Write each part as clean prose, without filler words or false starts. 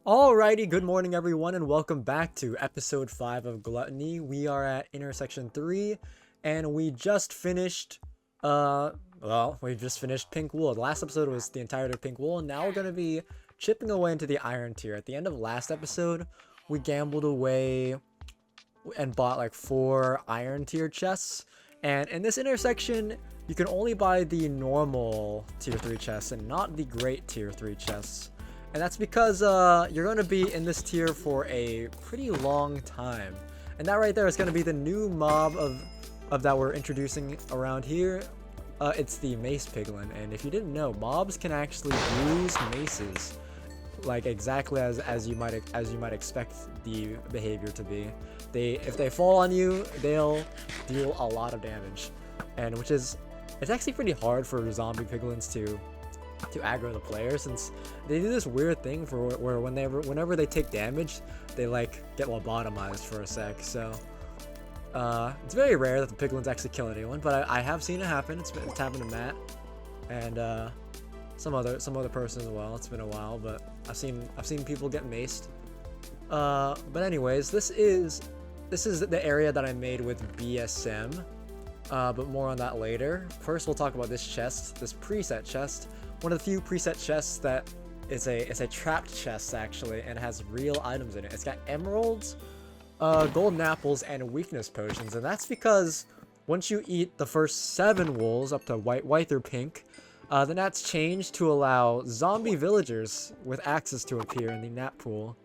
Alrighty, good morning everyone and welcome back to episode 5 of Gluttony. We are at intersection 3 and we just finished, Pink Wool. The last episode was the entirety of Pink Wool and now we're going to be chipping away into the Iron tier. At the end of last episode, we gambled away and bought like 4 Iron tier chests. And in this intersection, you can only buy the normal tier 3 chests and not the great tier 3 chests. And that's because you're going to be in this tier for a pretty long time. And that right there is going to be the new mob of that we're introducing around here. It's the Mace Piglin. And if you didn't know, mobs can actually use maces, like exactly as you might expect the behavior to be. If they fall on you, they'll deal a lot of damage, and it's actually pretty hard for zombie piglins to aggro the player, since they do this weird thing where whenever they take damage, they like get lobotomized for a sec. So it's very rare that the piglins actually kill anyone, but I have seen it happen. It's happened to Matt and some other person as well. It's been a while, but I've seen people get maced. But anyways, this is the area that I made with BSM, but more on that later. First, we'll talk about this chest, this preset chest. One of the few preset chests that it's a trapped chest actually, and it has real items in it. It's got emeralds, golden apples, and weakness potions, and that's because once you eat the first 7 wolves up to white through pink, the nats change to allow zombie villagers with axes to appear in the nat pool.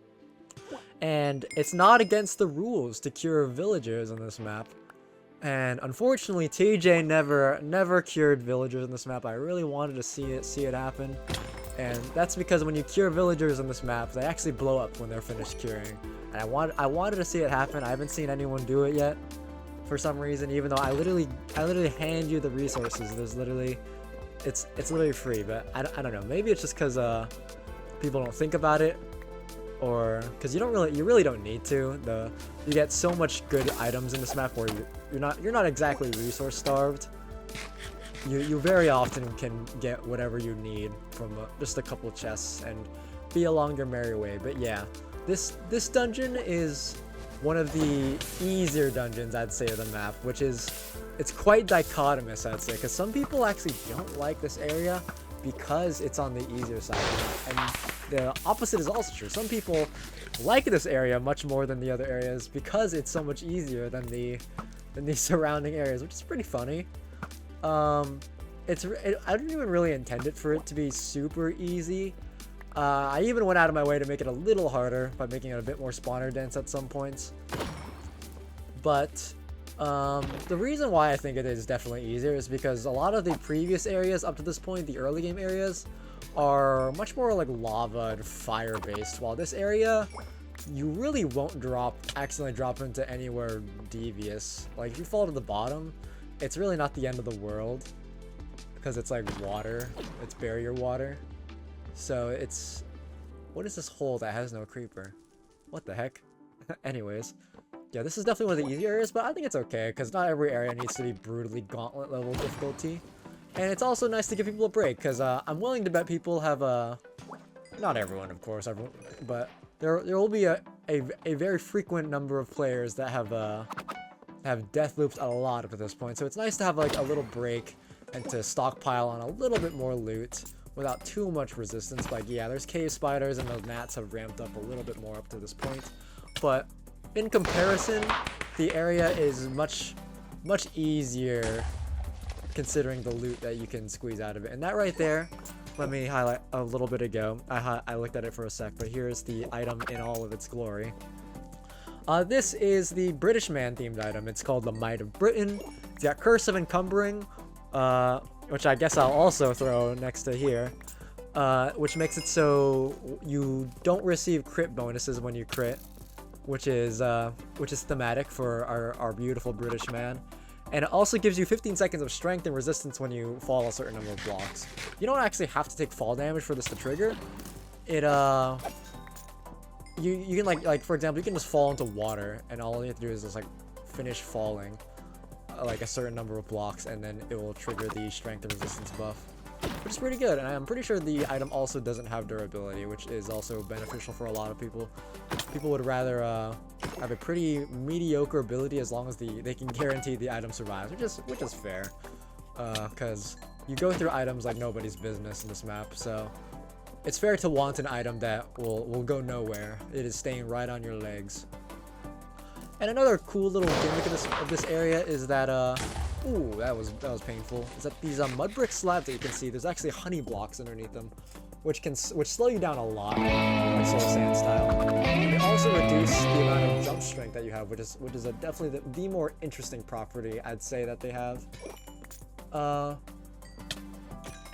And it's not against the rules to cure villagers on this map. And unfortunately, TJ never cured villagers on this map. I really wanted to see it happen. And that's because when you cure villagers on this map, they actually blow up when they're finished curing. And I wanted to see it happen. I haven't seen anyone do it yet for some reason, even though I literally hand you the resources. There's literally it's literally free, but I don't know. Maybe it's just because people don't think about it, or because you really don't need to. You get so much good items in this map where you're not exactly resource starved. You very often can get whatever you need from just a couple chests and be along your merry way. But yeah, this dungeon is one of the easier dungeons, I'd say, of the map, it's quite dichotomous, I'd say, because some people actually don't like this area because it's on the easier side, and the opposite is also true. Some people like this area much more than the other areas because it's so much easier than the surrounding areas, which is pretty funny. I didn't even really intend it for it to be super easy. I even went out of my way to make it a little harder by making it a bit more spawner dense at some points. But the reason why I think it is definitely easier is because a lot of the previous areas up to this point, the early game areas, are much more like lava and fire based, while this area, you really won't accidentally drop into anywhere devious. Like if you fall to the bottom, it's really not the end of the world because it's like water, it's barrier water. So what is this hole that has no creeper? What the heck? Anyways, yeah, this is definitely one of the easier areas, but I think it's okay because not every area needs to be brutally gauntlet level difficulty. And it's also nice to give people a break because I'm willing to bet people have not everyone, of course, but there will be a very frequent number of players that have death loops a lot up to this point. So it's nice to have like a little break and to stockpile on a little bit more loot without too much resistance. Like, yeah, there's cave spiders and those gnats have ramped up a little bit more up to this point, but in comparison, the area is much easier considering the loot that you can squeeze out of it. And that right there, let me highlight a little bit ago. I looked at it for a sec, but here's the item in all of its glory. This is the British man themed item. It's called the Might of Britain. It's got Curse of Encumbering, which I guess I'll also throw next to here, which makes it so you don't receive crit bonuses when you crit, which is thematic for our beautiful British man. And it also gives you 15 seconds of strength and resistance when you fall a certain number of blocks. You don't actually have to take fall damage for this to trigger. It you can like for example, you can just fall into water and all you have to do is just like finish falling like a certain number of blocks, and then it will trigger the strength and resistance buff. which is pretty good. And I'm pretty sure the item also doesn't have durability, which is also beneficial for a lot of people. People would rather have a pretty mediocre ability as long as they can guarantee the item survives, which is fair. Because you go through items like nobody's business in this map, so it's fair to want an item that will go nowhere. It is staying right on your legs. And another cool little gimmick of this area is that ooh, that was painful. Is that these mud brick slabs that you can see? There's actually honey blocks underneath them, which slow you down a lot, like soul sand style. They also reduce the amount of jump strength that you have, which is definitely the more interesting property I'd say that they have.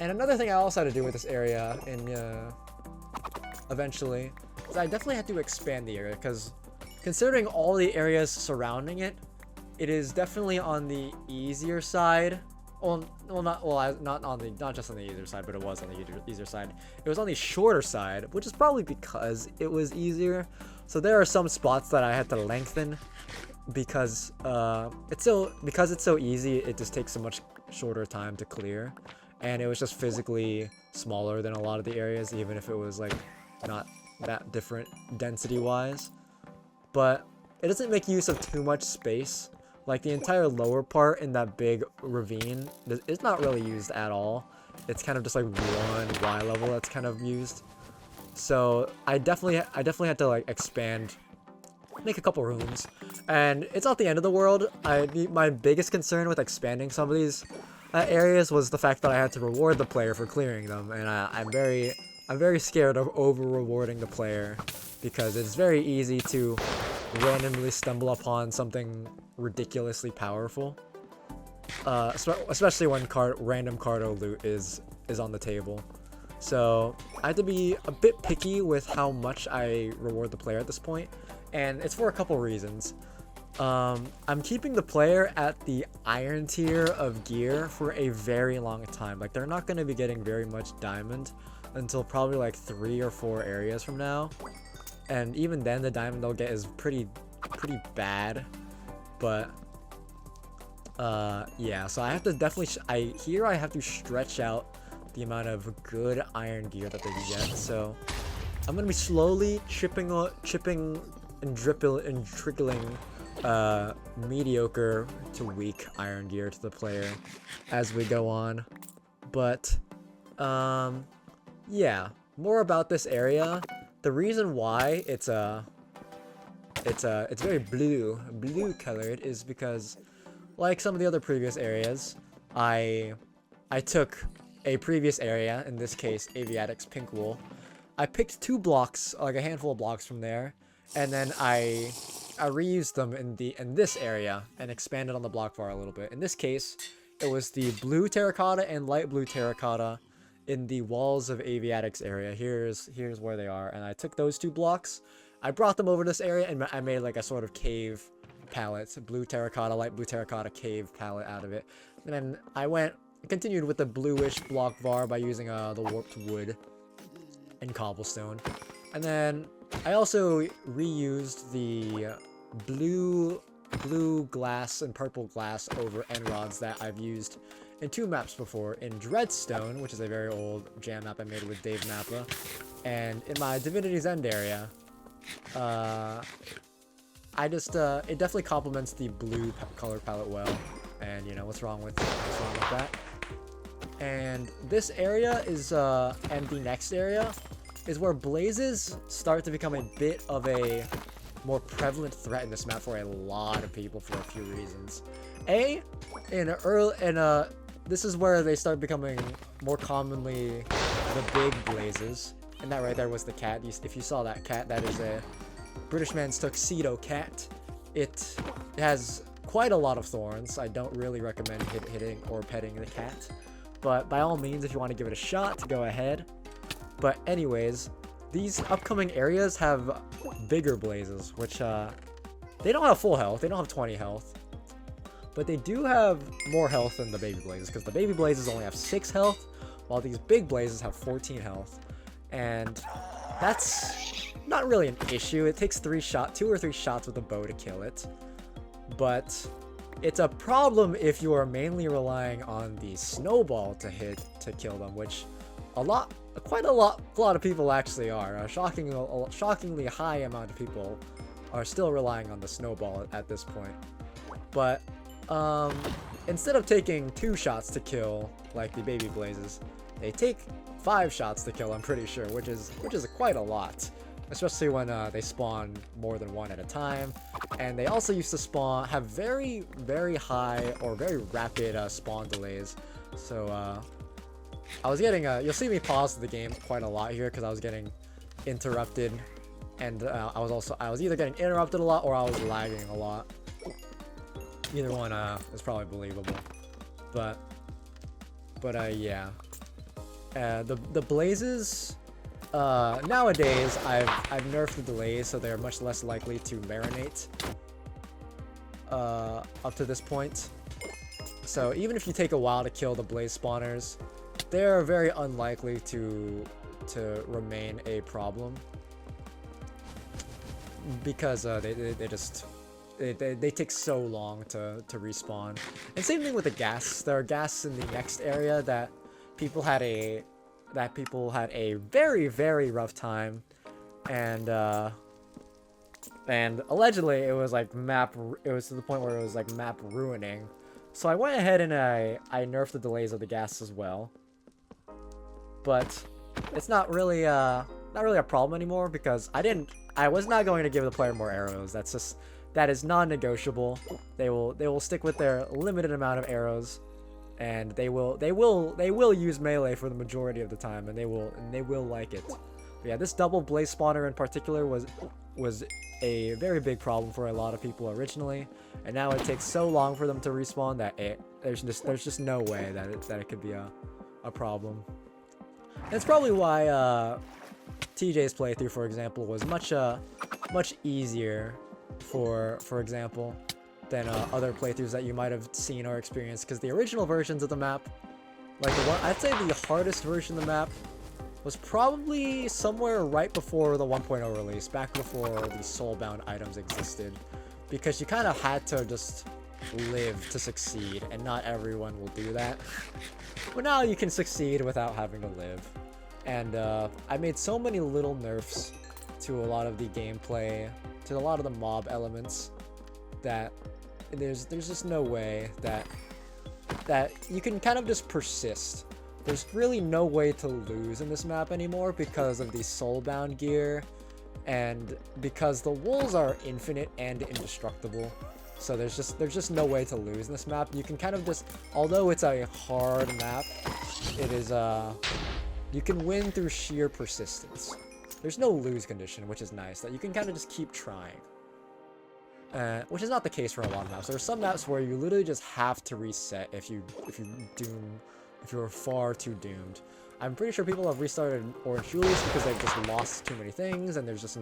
And another thing I also had to do with this area eventually is I definitely had to expand the area, because considering all the areas surrounding it, it is definitely on the easier side. Not just on the easier side, but it was on the easier side. It was on the shorter side, which is probably because it was easier. So there are some spots that I had to lengthen because it's so easy. It just takes so much shorter time to clear, and it was just physically smaller than a lot of the areas, even if it was like not that different density wise. But it doesn't make use of too much space. Like the entire lower part in that big ravine is not really used at all. It's kind of just like one Y level that's kind of used. So I definitely had to like expand, make a couple rooms, and it's not the end of the world. My biggest concern with expanding some of these areas was the fact that I had to reward the player for clearing them, and I'm very scared of over rewarding the player, because it's very easy to randomly stumble upon something ridiculously powerful, especially when random cardo loot is on the table. So I had to be a bit picky with how much I reward the player at this point, and it's for a couple reasons. I'm keeping the player at the iron tier of gear for a very long time. Like, they're not going to be getting very much diamond until probably like 3 or 4 areas from now, and even then the diamond they'll get is pretty bad. But yeah, so I have to definitely I have to stretch out the amount of good iron gear that they can get. So I'm gonna be slowly chipping and trickling mediocre to weak iron gear to the player as we go on. But yeah, more about this area. The reason why it's very blue colored is because, like some of the other previous areas, I took a previous area, in this case Aviatic's pink wool. I picked 2 blocks, like a handful of blocks from there, and then I reused them in this area and expanded on the block bar a little bit. In this case, it was the blue terracotta and light blue terracotta in the walls of Aviatic's area. Here's where they are, and I took those 2 blocks. I brought them over to this area, and I made like a sort of cave palette, blue terracotta, light blue terracotta cave palette out of it. And then I continued with the bluish block var by using the warped wood and cobblestone. And then I also reused the blue glass and purple glass over end rods that I've used in 2 maps before, in Dreadstone, which is a very old jam map I made with Dave Mappa, and in my Divinity's End area. It definitely complements the blue color palette well, and you know what's wrong with that. And this area is and the next area is where blazes start to become a bit of a more prevalent threat in this map for a lot of people for a few reasons. This is where they start becoming more commonly the big blazes. And that right there was the cat. If you saw that cat, that is a British man's tuxedo cat. It has quite a lot of thorns. I don't really recommend hitting or petting the cat, but by all means, if you want to give it a shot, go ahead. But anyways, these upcoming areas have bigger blazes, which they don't have full health. They don't have 20 health, but they do have more health than the baby blazes, because the baby blazes only have 6 health, while these big blazes have 14 health. And that's not really an issue. It takes 2 or 3 shots with a bow to kill it. But It's a problem if you are mainly relying on the snowball to kill them, which quite a lot of people actually are. A shockingly high amount of people are still relying on the snowball at this point. But instead of taking 2 shots to kill like the baby blazes, they take 5 shots to kill, I'm pretty sure, which is quite a lot, especially when they spawn more than 1 at a time. And they also used to have very high or very rapid spawn delays. So I was getting you'll see me pause the game quite a lot here because I was getting interrupted, and I was either getting interrupted a lot or I was lagging a lot. Either one is probably believable, but yeah. The blazes, nowadays I've nerfed the delays, so they're much less likely to marinate up to this point. So even if you take a while to kill the blaze spawners, they're very unlikely to remain a problem, because they take so long to respawn. And same thing with the gas. There are gas in the next area that people had a very rough time, and allegedly it was to the point where it was like map ruining. So I went ahead and I nerfed the delays of the gas as well. But it's not really a problem anymore, because I was not going to give the player more arrows. That is non-negotiable. They will stick with their limited amount of arrows, and they will use melee for the majority of the time, and they will like it. But yeah, this double blaze spawner in particular was a very big problem for a lot of people originally, and now it takes so long for them to respawn that there's just no way that it could be a problem. And it's probably why TJ's playthrough, for example, was much easier, for example, than other playthroughs that you might have seen or experienced, because the original versions of the map, like I'd say the hardest version of the map was probably somewhere right before the 1.0 release, back before the soulbound items existed, because you kind of had to just live to succeed, and not everyone will do that. But now you can succeed without having to live. And I made so many little nerfs to a lot of the gameplay, to a lot of the mob elements, that there's just no way that you can kind of just persist. There's really no way to lose in this map anymore because of the soulbound gear, and because the wolves are infinite and indestructible. So there's just no way to lose in this map. You can kind of just, although it's a hard map, it is you can win through sheer persistence. There's no lose condition, which is nice, that you can kind of just keep trying. Which is not the case for a lot of maps. There are some maps where you literally just have to reset if you're far too doomed. I'm pretty sure people have restarted Orange Julius because they've just lost too many things, and there's just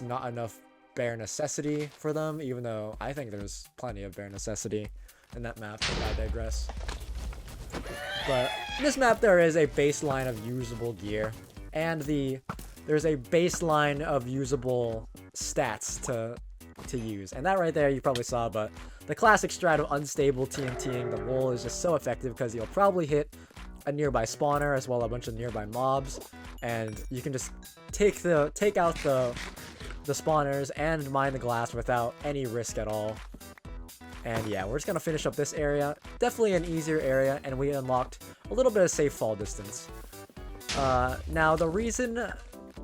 not enough bare necessity for them, even though I think there's plenty of bare necessity in that map, but I digress. But in this map there is a baseline of usable gear, and there's a baseline of usable stats to use. And that right there you probably saw, but the classic strat of unstable TNTing the wool is just so effective because you'll probably hit a nearby spawner as well as a bunch of nearby mobs, and you can just take out the spawners and mine the glass without any risk at all. And yeah, we're just gonna finish up this area. Definitely an easier area, and we unlocked a little bit of safe fall distance. Now the reason,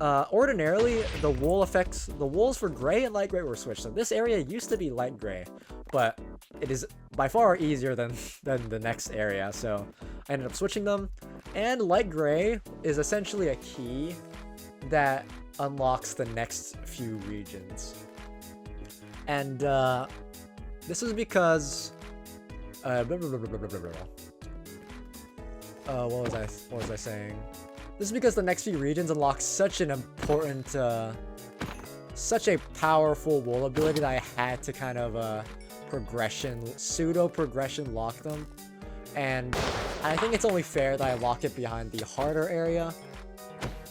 ordinarily the wolves for gray and light gray were switched. So this area used to be light gray, but it is by far easier than the next area. So I ended up switching them, and light gray is essentially a key that unlocks the next few regions. And this is because what was I saying? This is because the next few regions unlock such an important, such a powerful wool ability that I had to kind of pseudo progression lock them. And I think it's only fair that I lock it behind the harder area,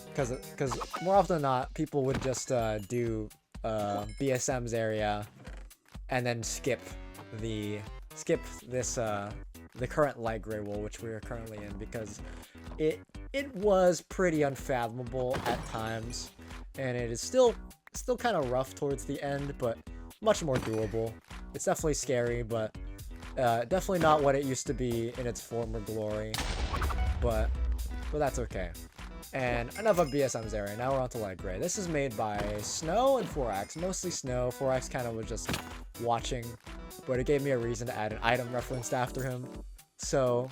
because more often than not, people would just do BSM's area and then skip this the current light gray wool, which we are currently in, because it was pretty unfathomable at times, and it is still kind of rough towards the end, but much more doable. It's definitely scary, but definitely not what it used to be in its former glory, but that's okay. And enough of BSM's area, now we're on to light gray. This is made by Snow and 4X, mostly Snow. 4X kind of was just watching, but it gave me a reason to add an item referenced after him. So,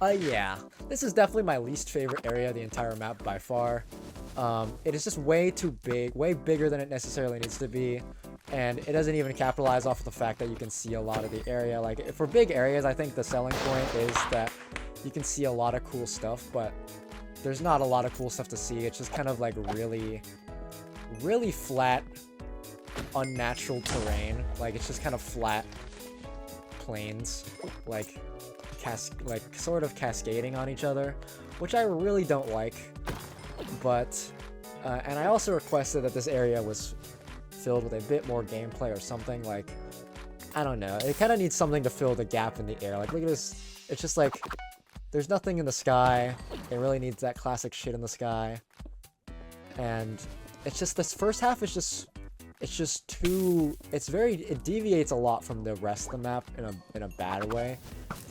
yeah, this is definitely my least favorite area of the entire map by far. It is just way too big, way bigger than it necessarily needs to be, and it doesn't even capitalize off of the fact that you can see a lot of the area. Like, for big areas, I think the selling point is that you can see a lot of cool stuff, but there's not a lot of cool stuff to see. It's just kind of like really flat, unnatural terrain. Like, it's just kind of flat plains, like sort of cascading on each other, which I really don't like. But and I also requested that this area was filled with a bit more gameplay or something. Like, I don't know, it kind of needs something to fill the gap in the air. Like, look at this, it's just like there's nothing in the sky. It really needs that classic shit in the sky, and it's just, this first half is just, it deviates a lot from the rest of the map in a bad way.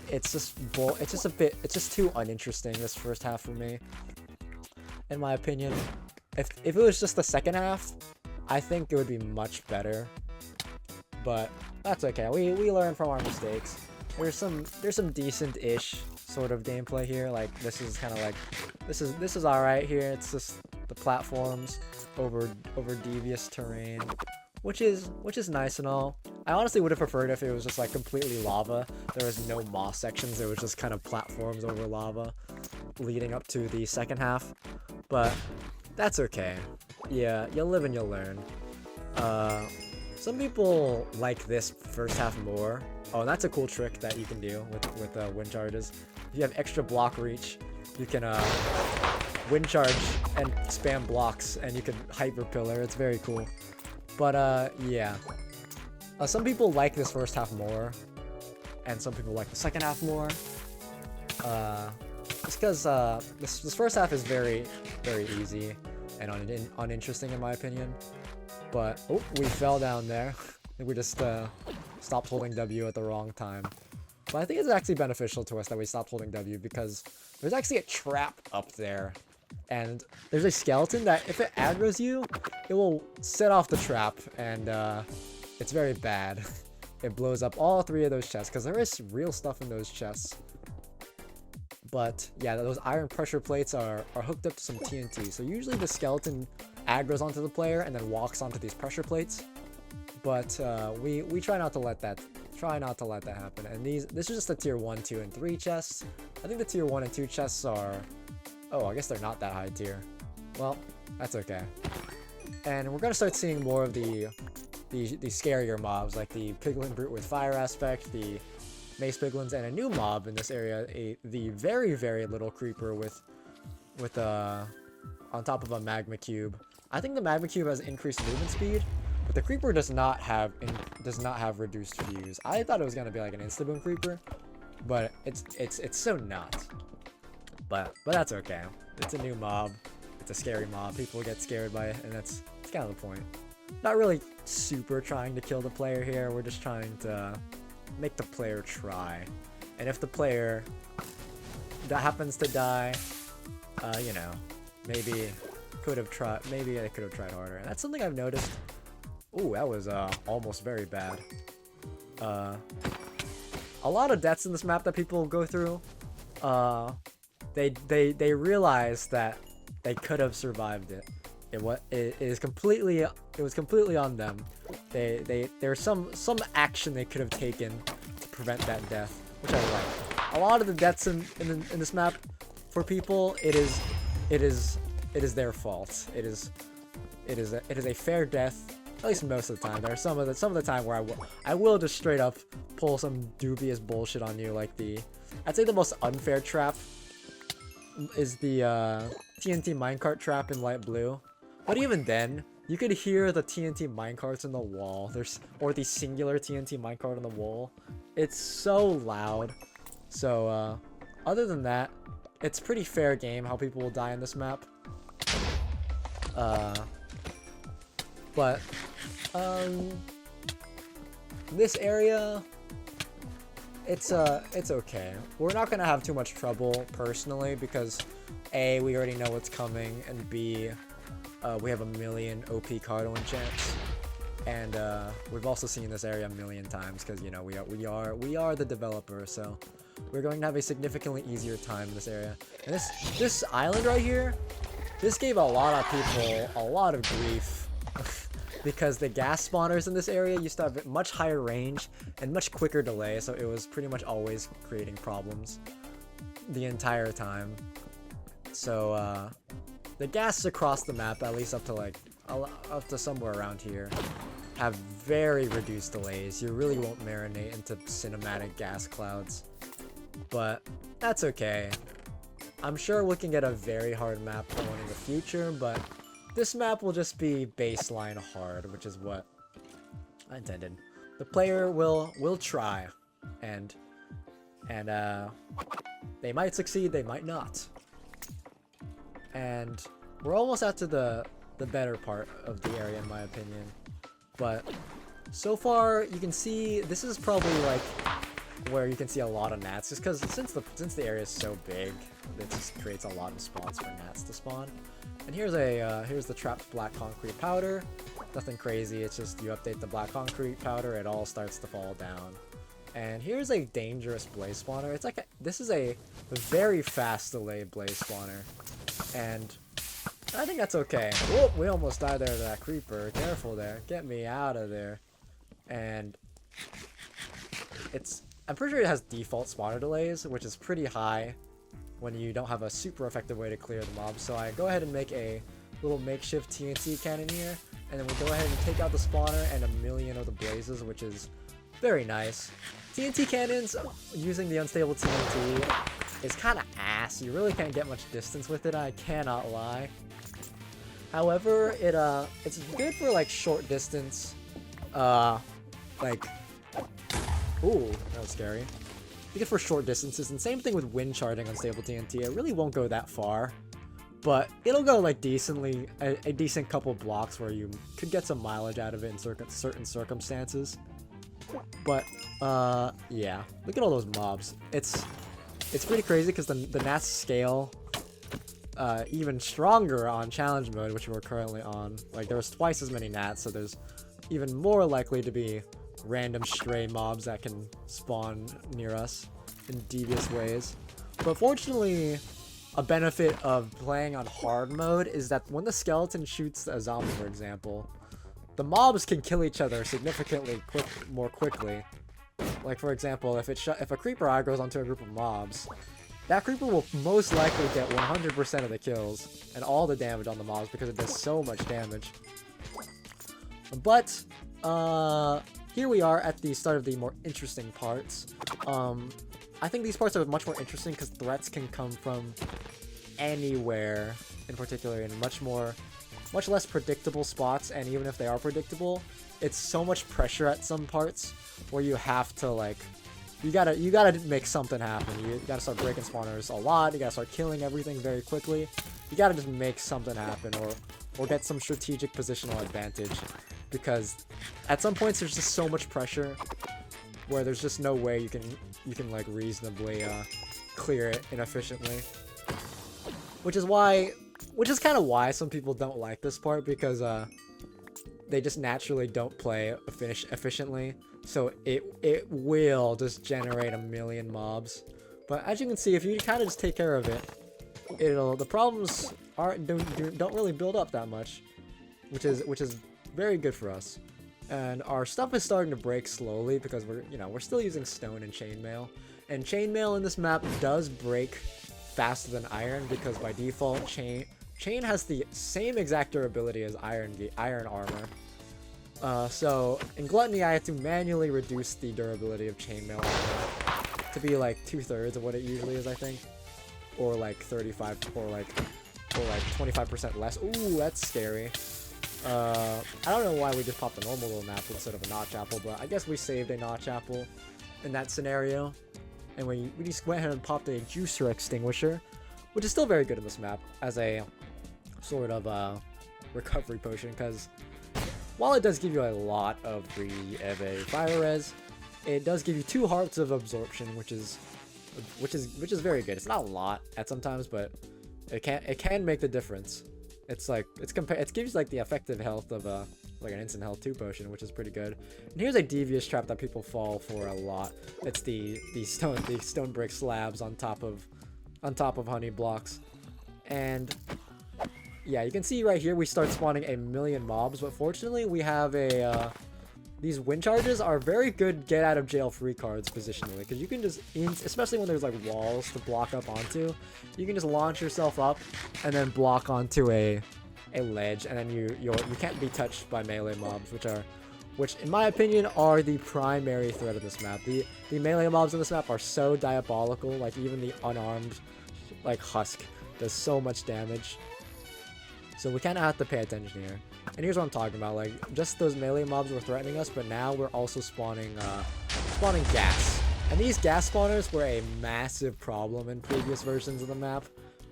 It's just too uninteresting, this first half, for me, in my opinion. If it was just the second half, I think it would be much better, but that's okay. We learn from our mistakes. There's some decent-ish sort of gameplay here. Like, this is kind of like, this is all right here. It's just the platforms over devious terrain, which is nice and all. I honestly would have preferred if it was just like completely lava. There was no moss sections. It was just kind of platforms over lava leading up to the second half, but that's okay. Yeah, you'll live and you'll learn. Some people like this first half more. Oh, and that's a cool trick that you can do with wind charges. If you have extra block reach, you can wind charge and spam blocks, and you can hyper pillar. It's very cool. But yeah, some people like this first half more, and some people like the second half more. It's because this first half is very easy and uninteresting in my opinion. But oh, we fell down there. I think we just stopped holding W at the wrong time. But I think it's actually beneficial to us that we stopped holding W, because there's actually a trap up there. And there's a skeleton that, if it aggroes you, it will set off the trap, and it's very bad. It blows up all 3 of those chests, because there is real stuff in those chests. But yeah, those iron pressure plates are hooked up to some TNT. So usually the skeleton aggroes onto the player and then walks onto these pressure plates. But we try not to let that happen. And this is just the tier 1, 2, and 3 chests. I think the tier 1 and 2 chests are, oh, I guess they're not that high tier. Well, that's okay. And we're gonna start seeing more of the scarier mobs, like the piglin brute with fire aspect, the mace piglins, and a new mob in this area, the very little creeper with on top of a magma cube. I think the magma cube has increased movement speed, but the creeper does not have reduced views. I thought it was gonna be like an insta-boom creeper, but it's so not. But that's okay. It's a new mob. It's a scary mob. People get scared by it, and it's kind of the point. Not really super trying to kill the player here. We're just trying to make the player try. And if the player that happens to die, you know, maybe they could have tried harder. And that's something I've noticed. Ooh, that was almost very bad. A lot of deaths in this map that people go through, they realize that they could have survived it. It was completely on them. There's some action they could have taken to prevent that death, which I like. A lot of the deaths in this map, for people, it is their fault. It is a fair death, at least most of the time. There are some of the time where I will just straight up pull some dubious bullshit on you, like I'd say the most unfair trap is the TNT minecart trap in light blue. But even then, You could hear the TNT minecarts in the wall. Or the singular TNT minecart on the wall. It's so loud. So, other than that, it's pretty fair game how people will die in this map. But this area, it's okay. We're not gonna have too much trouble personally because A, we already know what's coming, and B, we have a million OP Cardo enchants, and we've also seen this area a million times because you know we are the developer, so we're going to have a significantly easier time in this area. And this island right here, this gave a lot of people a lot of grief because the gas spawners in this area used to have much higher range and much quicker delay, so it was pretty much always creating problems the entire time. So the gas across the map, at least up to somewhere around here, have very reduced delays. You really won't marinate into cinematic gas clouds, but that's okay. I'm sure we can get a very hard map going in the future, but this map will just be baseline hard, which is what I intended. The player will try, and they might succeed, they might not. And we're almost out to the better part of the area in my opinion. But so far you can see this is probably like where you can see a lot of gnats, just because since the area is so big, it just creates a lot of spots for gnats to spawn. And here's the trapped black concrete powder. Nothing crazy, it's just you update the black concrete powder, it all starts to fall down. And here's a dangerous blaze spawner. It's like this is a very fast delayed blaze spawner, and I think that's okay. Whoop, we almost died there to that creeper. Careful there, get me out of there. And I'm pretty sure it has default spawner delays, which is pretty high when you don't have a super effective way to clear the mobs. So I go ahead and make a little makeshift TNT cannon here, and then we go ahead and take out the spawner and a million of the blazes, which is very nice. TNT cannons using the unstable TNT is kind of ass. You really can't get much distance with it, I cannot lie. However, it's good for like short distance, like, ooh, that was scary. Good for short distances, and same thing with wind charging unstable TNT. It really won't go that far, but it'll go like decently, a decent couple blocks where you could get some mileage out of it in certain circumstances. But yeah, look at all those mobs. It's pretty crazy because the gnats scale even stronger on challenge mode, which we're currently on. Like there's twice as many gnats, so there's even more likely to be random stray mobs that can spawn near us in devious ways. But fortunately, a benefit of playing on hard mode is that when the skeleton shoots a zombie, for example, the mobs can kill each other significantly more quickly. Like for example, if a creeper aggroes onto a group of mobs, that creeper will most likely get 100% of the kills and all the damage on the mobs because it does so much damage. But here we are at the start of the more interesting parts. I think these parts are much more interesting because threats can come from anywhere, in particular, in much less predictable spots. And even if they are predictable, it's so much pressure at some parts where you have to like, you gotta make something happen. You gotta start breaking spawners a lot. You gotta start killing everything very quickly. You gotta just make something happen, or get some strategic positional advantage, because at some points there's just so much pressure where there's just no way you can like reasonably clear it inefficiently. Which is kind of why some people don't like this part, because they just naturally don't play efficiently. So it will just generate a million mobs. But as you can see, if you kind of just take care of it, the problems don't really build up that much, which is very good for us. And our stuff is starting to break slowly because we're still using stone and chainmail. And chainmail in this map does break faster than iron because by default chain has the same exact durability as iron armor. So in Gluttony I had to manually reduce the durability of chainmail armor to be like 2/3 of what it usually is, I think, or like 35 or like 25% less. Ooh, that's scary. I don't know why we just popped a normal little apple instead of a notch apple, but I guess we saved a notch apple in that scenario. And we just went ahead and popped a juicer extinguisher, which is still very good in this map as a sort of recovery potion, because while it does give you a lot of a fire res, it does give you 2 hearts of absorption, which is very good. It's not a lot at sometimes, but it can make the difference. It's like it gives you like the effective health of like an instant health 2 potion, which is pretty good. And here's a devious trap that people fall for a lot. It's the stone brick slabs on top of honey blocks. And yeah, you can see right here we start spawning a million mobs, but fortunately we have a these wind charges are very good get out of jail free cards positionally, because you can just, especially when there's like walls to block up onto, you can just launch yourself up and then block onto a ledge, and then you can't be touched by melee mobs, which in my opinion are the primary threat of this map. The melee mobs in this map are so diabolical. Like even the unarmed like husk does so much damage. So we kind of have to pay attention here. And here's what I'm talking about, like, just those melee mobs were threatening us, but now we're also spawning gas. And these gas spawners were a massive problem in previous versions of the map,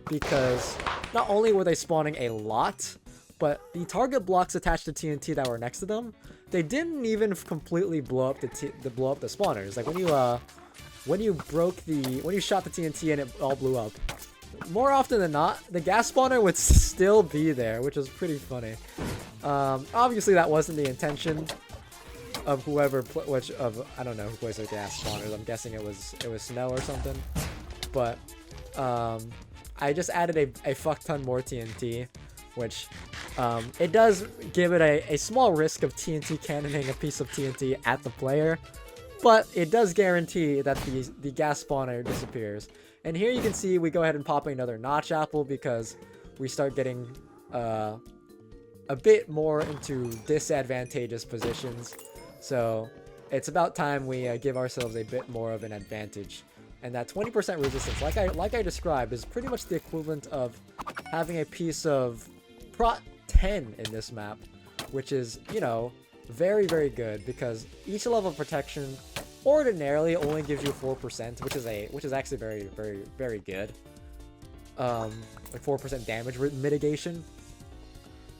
because not only were they spawning a lot, but the target blocks attached to TNT that were next to them, they didn't even completely blow up the spawners. Like when you shot the TNT and it all blew up, more often than not, the gas spawner would still be there, which is pretty funny. Obviously that wasn't the intention of whoever, I don't know who plays the gas spawners. I'm guessing it was Snow or something. But I just added a fuck ton more TNT, which it does give it a small risk of TNT cannoning a piece of TNT at the player, but it does guarantee that the gas spawner disappears. And here you can see we go ahead and pop another notch apple, because we start getting a bit more into disadvantageous positions. So it's about time we give ourselves a bit more of an advantage. And that 20% resistance, like I described, is pretty much the equivalent of having a piece of Prot 10 in this map, which is, you know, very, very good, because each level of protection ordinarily only gives you 4%, which is actually very, very, very good. Like 4% damage mitigation.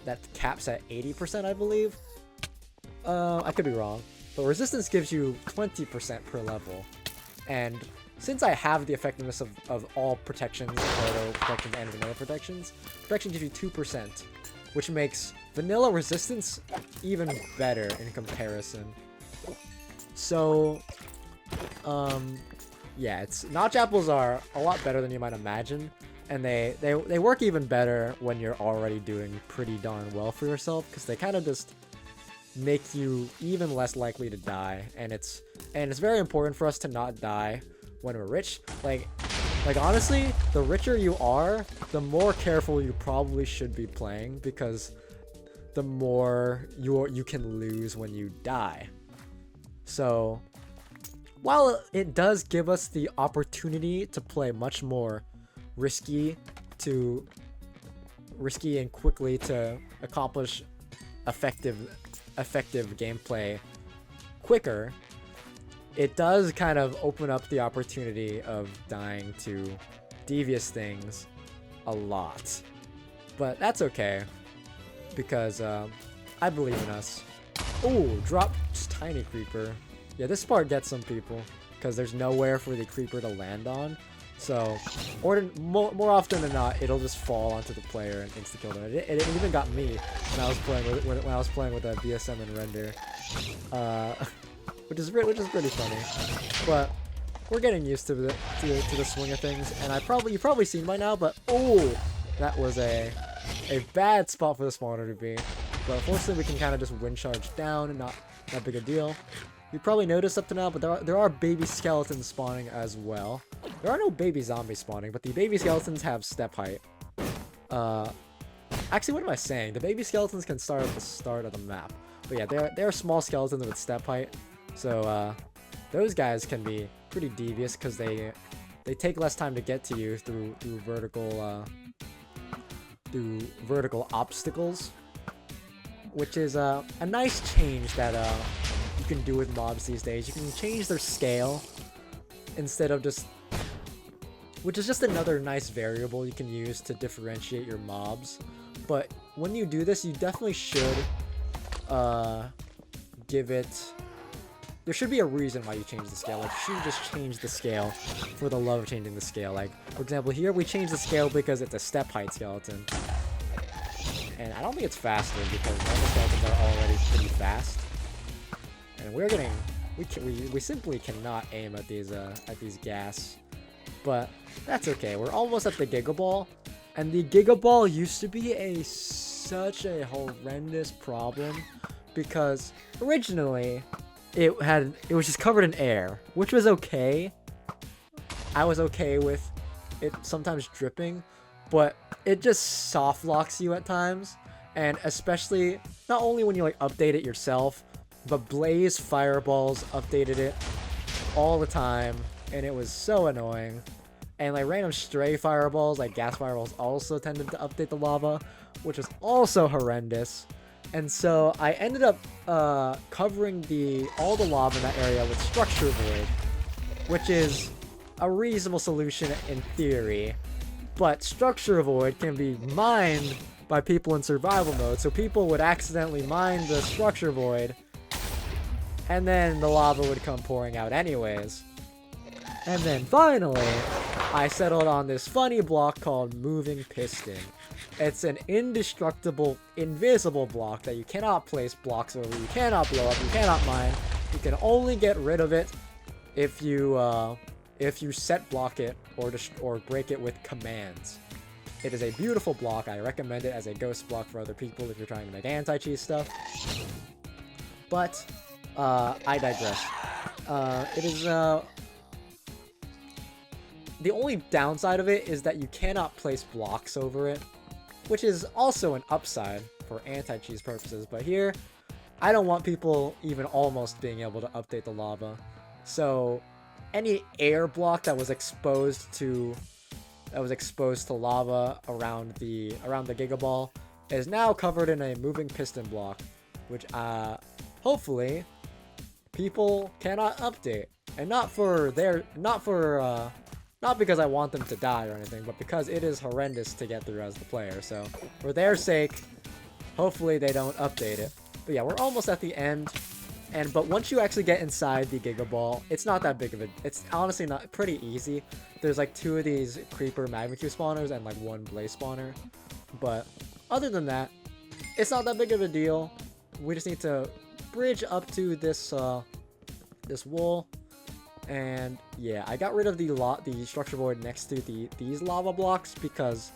That caps at 80%, I believe. I could be wrong, but resistance gives you 20% per level. And since I have the effectiveness of all protections, auto protections and vanilla protections, protection gives you 2%, which makes vanilla resistance even better in comparison. So, yeah, notch apples are a lot better than you might imagine, and they work even better when you're already doing pretty darn well for yourself, because they kind of just make you even less likely to die, and it's very important for us to not die when we're rich. Like honestly, the richer you are, the more careful you probably should be playing, because the more you can lose when you die. So while it does give us the opportunity to play much more risky and quickly to accomplish effective gameplay quicker, it does kind of open up the opportunity of dying to devious things a lot. But that's okay, because I believe in us. Ooh, drop tiny creeper. Yeah, this part gets some people, because there's nowhere for the creeper to land on. So, more often than not, it'll just fall onto the player and insta-kill them. It even got me when I was playing with a BSM and render, which is pretty funny. But we're getting used to the swing of things, and you've probably seen by now. But oh, that was a bad spot for the spawner to be. But fortunately, we can kind of just wind charge down, and not that big a deal. You probably noticed up to now, but there are baby skeletons spawning as well. There are no baby zombies spawning, but the baby skeletons have step height. Actually, what am I saying? The baby skeletons can start at the start of the map. But yeah, they're small skeletons with step height. So those guys can be pretty devious, because they take less time to get to you through vertical obstacles. which is a nice change that you can do with mobs these days. You can change their scale instead of just, which is just another nice variable you can use to differentiate your mobs. But when you do this, you definitely should give it, there should be a reason why you change the scale. Like, you shouldn't just change the scale for the love of changing the scale. Like, for example, here we change the scale because it's a step height skeleton. And I don't think it's faster because normal skeletons are already pretty fast. And we're getting, we simply cannot aim at these gas. But that's okay. We're almost at the Giga Ball. And the Giga Ball used to be such a horrendous problem because originally it was just covered in air, which was okay. I was okay with it sometimes dripping, but it just soft locks you at times. And especially not only when you like update it yourself, but Blaze Fireballs updated it all the time, and it was so annoying. And like random stray fireballs, like gas fireballs, also tended to update the lava, which was also horrendous. And so I ended up covering all the lava in that area with Structure Void, which is a reasonable solution in theory. But Structure Void can be mined by people in survival mode, so people would accidentally mine the Structure Void, and then the lava would come pouring out anyways. And then finally, I settled on this funny block called Moving Piston. It's an indestructible, invisible block that you cannot place blocks over, you cannot blow up, you cannot mine. You can only get rid of it if you set block it or break it with commands. It is a beautiful block. I recommend it as a ghost block for other people if you're trying to make anti-cheese stuff. But I digress. It is the only downside of it is that you cannot place blocks over it, which is also an upside for anti-cheese purposes. But here, I don't want people even almost being able to update the lava. So any air block that was exposed to lava around the Giga Ball is now covered in a moving piston block, which hopefully people cannot update. And not because I want them to die or anything, but because it is horrendous to get through as the player. So for their sake, hopefully they don't update it. But yeah, we're almost at the end. But once you actually get inside the Giga Ball, it's not that big of a, it's honestly not pretty easy. There's like 2 of these creeper magma cube spawners and like 1 blaze spawner. But other than that, it's not that big of a deal. We just need to bridge up to this this wall. And yeah, I got rid of the structure void next to these lava blocks because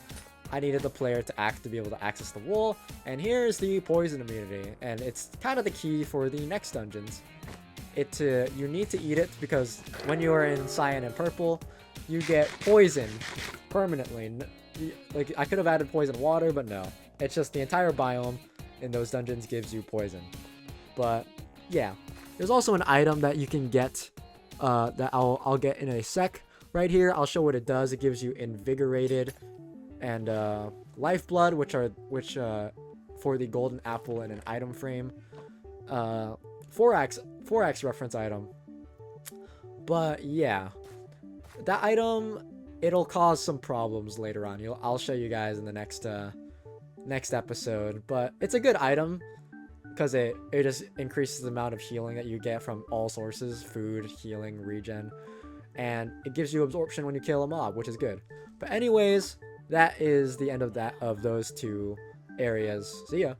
I needed the player to be able to access the wall. And here's the poison immunity, and it's kind of the key for the next dungeons. You need to eat it because when you are in cyan and purple, you get poison permanently. Like, I could have added poison water, but no. It's just the entire biome in those dungeons gives you poison. But yeah, there's also an item that you can get that I'll get in a sec. Right here, I'll show what it does. It gives you invigorated and lifeblood, which for the golden apple in an item frame. 4x reference item. But yeah, that item, it'll cause some problems later on. I'll show you guys in the next episode. But it's a good item because it just increases the amount of healing that you get from all sources: food, healing, regen, and it gives you absorption when you kill a mob, which is good. But anyways, that is the end of those 2 areas. See ya.